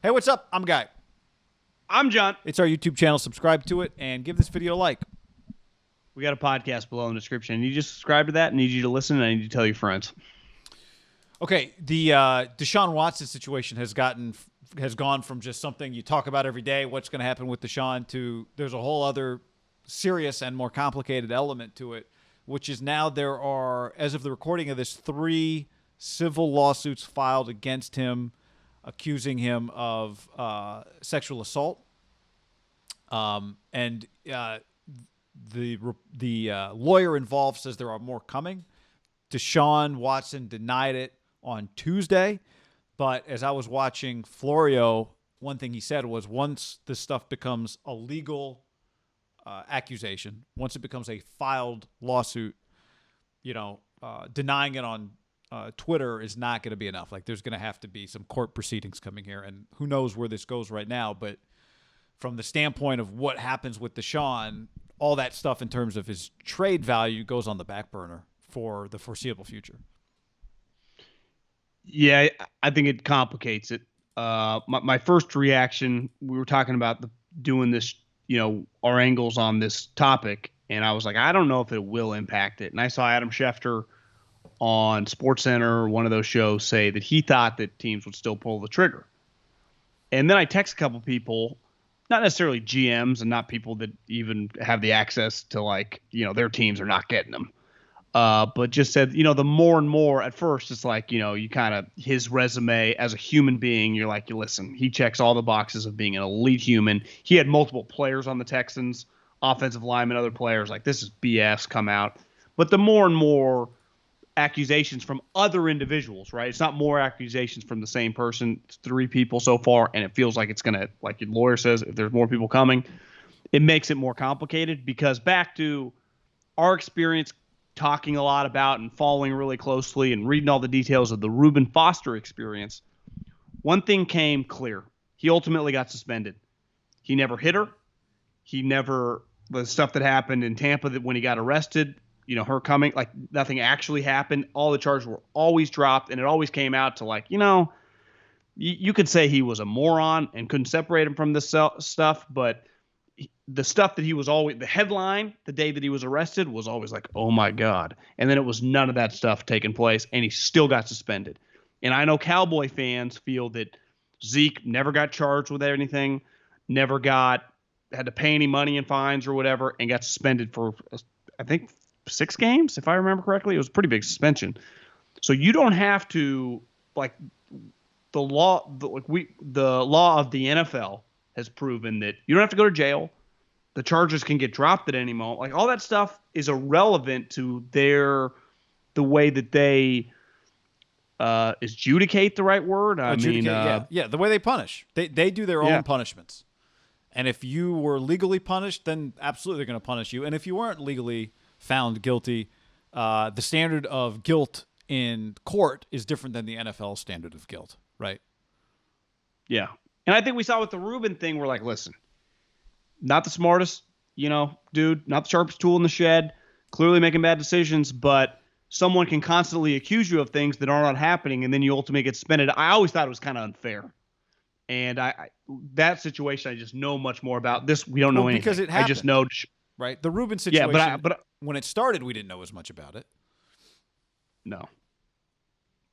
Hey, what's up? I'm Guy. I'm John. It's our YouTube channel. Subscribe to it and give this video a like. We got a podcast below in the description. You just subscribe to that. I need you to listen, and I need you to tell your friends. Okay, the Deshaun Watson situation has gone from just something you talk about every day, what's going to happen with Deshaun, to there's a whole other serious and more complicated element to it, which is now there are, as of the recording of this, 3 civil lawsuits filed against him, accusing him of sexual assault. And the lawyer involved says there are more coming. Deshaun Watson denied it on Tuesday, but as I was watching Florio, one thing he said was once this stuff becomes a legal accusation, once it becomes a filed lawsuit, denying it on Twitter is not going to be enough. Like, there's going to have to be some court proceedings coming here, and who knows where this goes right now. But from the standpoint of what happens with Deshaun, all that stuff in terms of his trade value goes on the back burner for the foreseeable future. Yeah, I think it complicates it. My first reaction, we were talking about doing this, our angles on this topic, and I was like, I don't know if it will impact it. And I saw Adam Schefter on SportsCenter, one of those shows, say that he thought that teams would still pull the trigger. And then I text a couple people, not necessarily GMs and not people that even have the access to their teams are not getting them. But just said, the more and more at first, it's like, you kind of his resume as a human being, you're like, listen, he checks all the boxes of being an elite human. He had multiple players on the Texans, offensive linemen, other players. Like, this is BS, come out. But the more and more accusations from other individuals, right? It's not more accusations from the same person. It's 3 people so far, and it feels like it's going to, like your lawyer says, if there's more people coming, it makes it more complicated. Because back to our experience talking a lot about and following really closely and reading all the details of the Reuben Foster experience, one thing came clear. He ultimately got suspended. He never hit her. The stuff that happened in Tampa that when he got arrested, her coming, like nothing actually happened. All the charges were always dropped, and it always came out to you could say he was a moron and couldn't separate him from this stuff, but the stuff that he was always, the headline the day that he was arrested was always like, oh my God. And then it was none of that stuff taking place, and he still got suspended. And I know Cowboy fans feel that Zeke never got charged with anything, never had to pay any money in fines or whatever, and got suspended for, I think, 6 games, if I remember correctly. It was a pretty big suspension. So you don't have to, the law of the NFL has proven that you don't have to go to jail. The charges can get dropped at any moment. Like, all that stuff is irrelevant to the way that they is adjudicate the right word? The way they punish. They do their own punishments. And if you were legally punished, then absolutely they're going to punish you. And if you weren't legally found guilty, the standard of guilt in court is different than the NFL standard of guilt, right? Yeah. And I think we saw with the Reuben thing, we're like, listen, not the smartest, dude, not the sharpest tool in the shed, clearly making bad decisions, but someone can constantly accuse you of things that are not happening, and then you ultimately get suspended. I always thought it was kind of unfair. And that situation, I just know much more about. This, we don't know anything. Because it happened. I just know. Right. The Reuben situation, but when it started, we didn't know as much about it. No.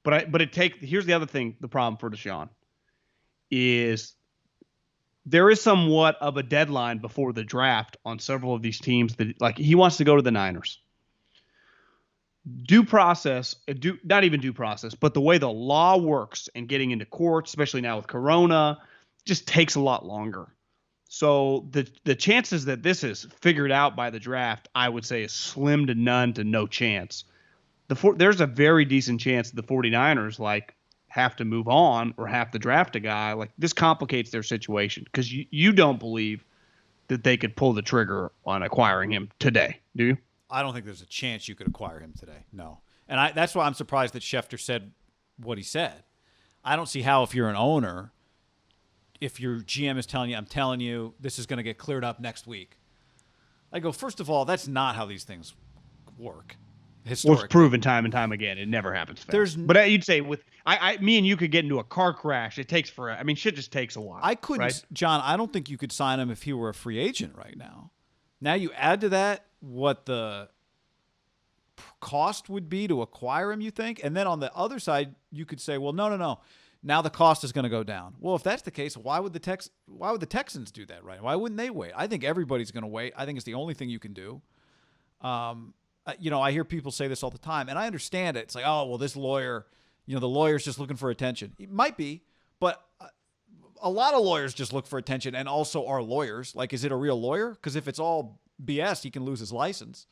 Here's the other thing, the problem for Deshaun is there is somewhat of a deadline before the draft on several of these teams that, he wants to go to the Niners. Not even due process, but the way the law works and getting into court, especially now with Corona, just takes a lot longer. So the chances that this is figured out by the draft, I would say, is slim to none to no chance. There's a very decent chance that the 49ers have to move on or have to draft a guy. This complicates their situation because you don't believe that they could pull the trigger on acquiring him today, do you? I don't think there's a chance you could acquire him today. No. And that's why I'm surprised that Schefter said what he said. I don't see how, if you're an owner, if your GM is telling you, I'm telling you, this is going to get cleared up next week. I go, first of all, that's not how these things work. Well, it's historically. proven time and time again. It never happens fast. There's But you'd say with me and you could get into a car crash. It takes forever. I mean, shit just takes a while. I couldn't, right? John. I don't think you could sign him if he were a free agent right now. Now you add to that what the cost would be to acquire him, you think, and then on the other side, you could say, well, no. Now the cost is going to go down. Well, if that's the case, why would the Texans do that, right? Why wouldn't they wait? I think everybody's going to wait. I think it's the only thing you can do. I hear people say this all the time, and I understand it. It's like, oh, well, this lawyer, the lawyer's just looking for attention. It might be, but a lot of lawyers just look for attention and also are lawyers. Like, is it a real lawyer? Because if it's all BS, he can lose his license.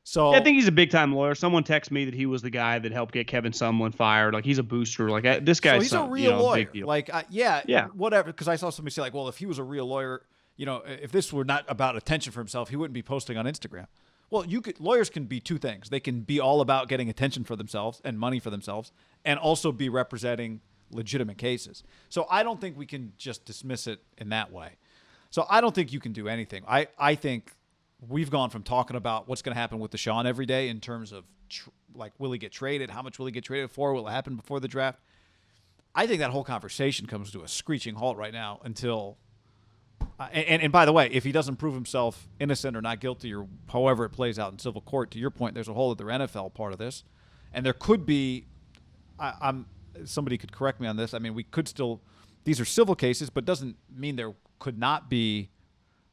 So yeah, I think he's a big time lawyer. Someone texted me that he was the guy that helped get Kevin Sumlin fired. Like, he's a booster. Like, this guy's he's a real lawyer. Big deal. Like, Yeah. whatever. Because I saw somebody say, like, well, if he was a real lawyer, if this were not about attention for himself, he wouldn't be posting on Instagram. Well, lawyers can be two things. They can be all about getting attention for themselves and money for themselves, and also be representing legitimate cases. So I don't think we can just dismiss it in that way. So I don't think you can do anything. I think we've gone from talking about what's going to happen with Deshaun every day in terms of will he get traded? How much will he get traded for? Will it happen before the draft? I think that whole conversation comes to a screeching halt right now until and by the way, if he doesn't prove himself innocent or not guilty or however it plays out in civil court, to your point, there's a whole other NFL part of this. And there could be somebody could correct me on this. I mean, we could still these are civil cases, but doesn't mean there could not be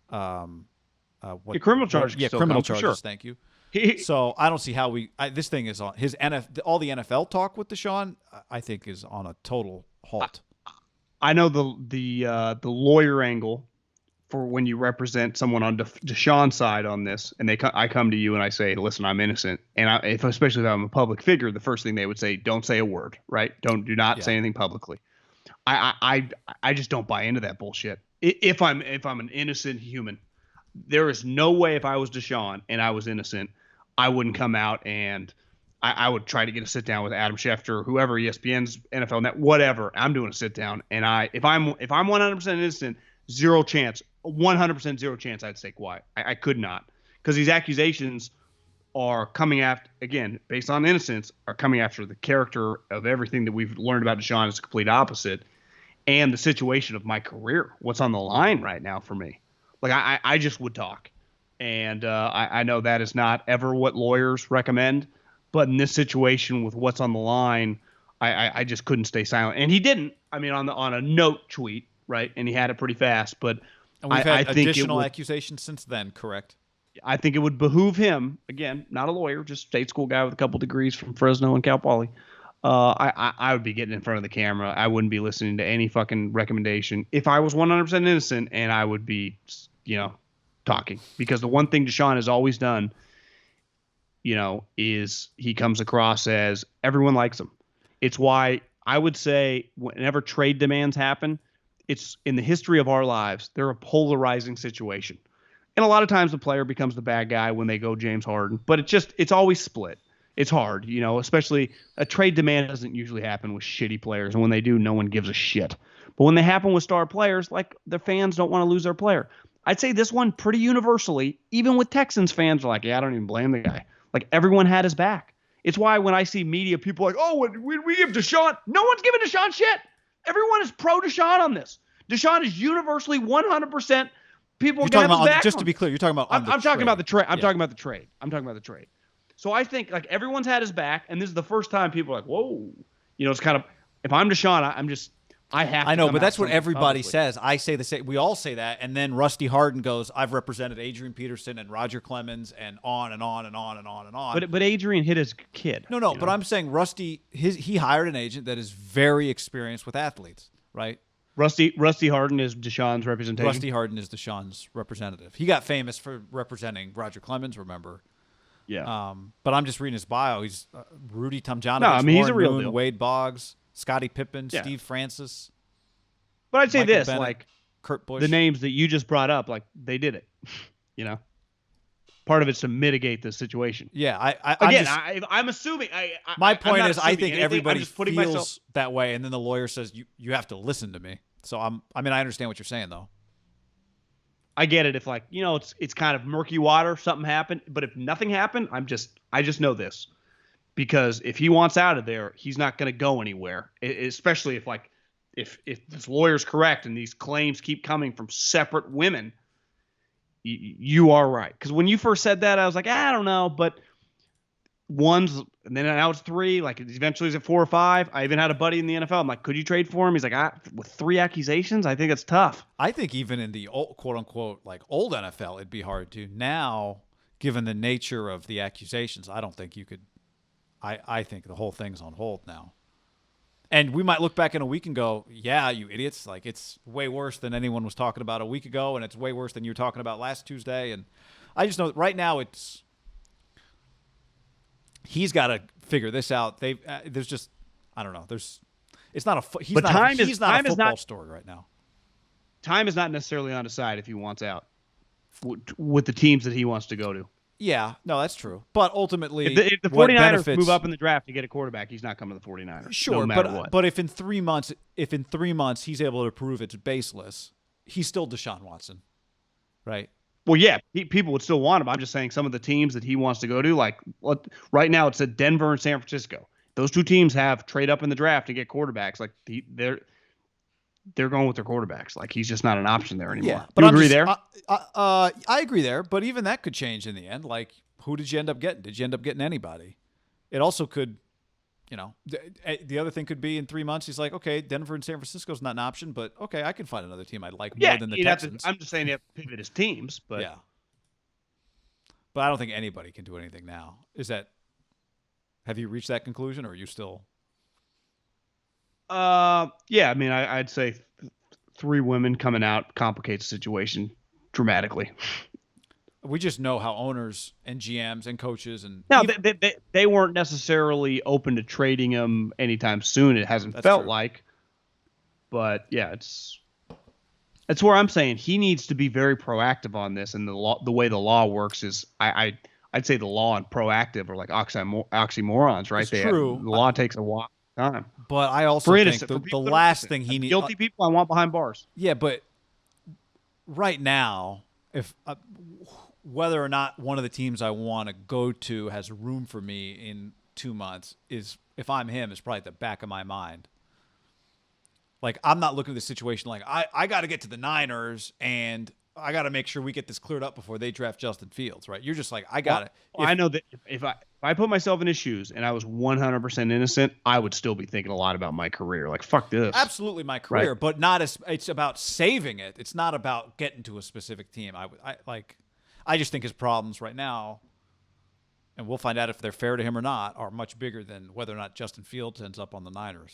criminal charges. Yeah, criminal charges. Sure. Thank you. So I don't see how this thing is on his all the NFL talk with Deshaun. I think is on a total halt. I know the lawyer angle for when you represent someone on Deshaun's side on this, and I come to you and I say, listen, I'm innocent, and especially if I'm a public figure, the first thing they would say, don't say a word, right? Do not say anything publicly. I just don't buy into that bullshit. If I'm an innocent human, there is no way if I was Deshaun and I was innocent, I wouldn't come out and I would try to get a sit down with Adam Schefter, whoever, ESPN's NFL Net, whatever. I'm doing a sit down, and if I'm 100% innocent, zero chance, 100% zero chance I'd stay quiet. I could not, because these accusations are coming after, again, based on innocence, are coming after the character of everything that we've learned about Deshaun is the complete opposite, and the situation of my career, what's on the line right now for me. Like, I just would talk, and I know that is not ever what lawyers recommend, but in this situation with what's on the line, I just couldn't stay silent, and he didn't. I mean, on a note tweet, right, and he had it pretty fast, but and we've had additional accusations since then, correct? I think it would behoove him, again, not a lawyer, just state school guy with a couple degrees from Fresno and Cal Poly. I would be getting in front of the camera. I wouldn't be listening to any fucking recommendation if I was 100% innocent, and I would be, talking. Because the one thing Deshaun has always done, is he comes across as everyone likes him. It's why I would say whenever trade demands happen, it's in the history of our lives, they're a polarizing situation. And a lot of times the player becomes the bad guy when they go James Harden, but it's always split. It's hard, especially a trade demand doesn't usually happen with shitty players. And when they do, no one gives a shit. But when they happen with star players, like their fans don't want to lose their player. I'd say this one pretty universally, even with Texans fans are like, yeah, I don't even blame the guy. Like everyone had his back. It's why when I see media, people are like, oh, we give Deshaun. No one's giving Deshaun shit. Everyone is pro Deshaun on this. Deshaun is universally 100%. People are going to have his back. Just to be clear, you're talking about I'm talking about the trade. I'm talking about the trade. I'm talking about the trade. So I think like everyone's had his back, and this is the first time people are like, whoa. It's kind of, if I'm Deshaun, I have to. I know, but that's what everybody says. I say the same. We all say that, and then Rusty Harden goes, "I've represented Adrian Peterson and Roger Clemens, and on and on and on and on and on." But Adrian hit his kid. No. But I'm saying Rusty, he hired an agent that is very experienced with athletes, right? Rusty Harden is Deshaun's representation. Rusty Harden is Deshaun's representative. He got famous for representing Roger Clemens. Remember? Yeah. But I'm just reading his bio. He's Rudy Tomjanovich. No, I mean, he's a real Moon, deal. Wade Boggs, Scottie Pippen, Steve Francis. But I'd say Michael this, Bennett, like Kurt Busch. the names that you just brought up, like they did it. Part of it's to mitigate the situation. Yeah, I'm assuming. My point is, I think anything. everybody feels myself that way, and then the lawyer says you have to listen to me. So I understand what you're saying though. I get it if it's kind of murky water, something happened, but if nothing happened, I just know this. because if he wants out of there, he's not going to go anywhere. Especially if this lawyer's correct and these claims keep coming from separate women. You are right. Because when you first said that, I was like, I don't know, but one's, and then now it's three. Like eventually it's at 4 or 5. I even had a buddy in the NFL. I'm like, could you trade for him? He's like, with 3 accusations, I think it's tough. I think even in the old, quote unquote like old NFL, it'd be hard to. Now, given the nature of the accusations, I don't think you could. I think the whole thing's on hold now. And we might look back in a week and go, yeah, you idiots. Like, it's way worse than anyone was talking about a week ago, and it's way worse than you were talking about last Tuesday. And I just know that right now he's got to figure this out. There's just, I don't know. He's not a football story right now. Time is not necessarily on his side if he wants out with the teams that he wants to go to. Yeah, no, that's true. But ultimately, if the 49ers move up in the draft to get a quarterback, he's not coming to the 49ers. Sure, no matter what. But if in 3 months he's able to prove it's baseless, he's still Deshaun Watson, right? Well, yeah, people would still want him. I'm just saying some of the teams that he wants to go to, like right now it's at Denver and San Francisco. Those 2 teams have trade up in the draft to get quarterbacks. Like they're going with their quarterbacks. Like he's just not an option there anymore. Yeah, but you agree there? I agree there, but even that could change in the end. Like, who did you end up getting? Did you end up getting anybody? It also could, the other thing could be in 3 months, he's like, okay, Denver and San Francisco's not an option, but okay, I can find another team I'd like more than the Texans. I'm just saying you have to pivot his teams, but yeah. But I don't think anybody can do anything now. Have you reached that conclusion, or are you still? Yeah, I mean, I'd say 3 women coming out complicates the situation dramatically. We just know how owners and GMs and coaches and they weren't necessarily open to trading him anytime soon. It hasn't felt like, but yeah, it's where I'm saying he needs to be very proactive on this. And the way the law works is I'd say the law and proactive are like oxymorons, right? It's true. The law takes a while. Time. But I also think the last thing he needs... Guilty people I want behind bars. Yeah, but right now, if whether or not one of the teams I want to go to has room for me in 2 months is, if I'm him, is probably at the back of my mind. Like, I'm not looking at the situation like, I got to get to the Niners and I got to make sure we get this cleared up before they draft Justin Fields, right? You're just like, I got it. I know that if I put myself in his shoes and I was 100% innocent, I would still be thinking a lot about my career. Like, fuck this. Absolutely my career, right? But not as it's about saving it. It's not about getting to a specific team. I just think his problems right now, and we'll find out if they're fair to him or not, are much bigger than whether or not Justin Fields ends up on the Niners.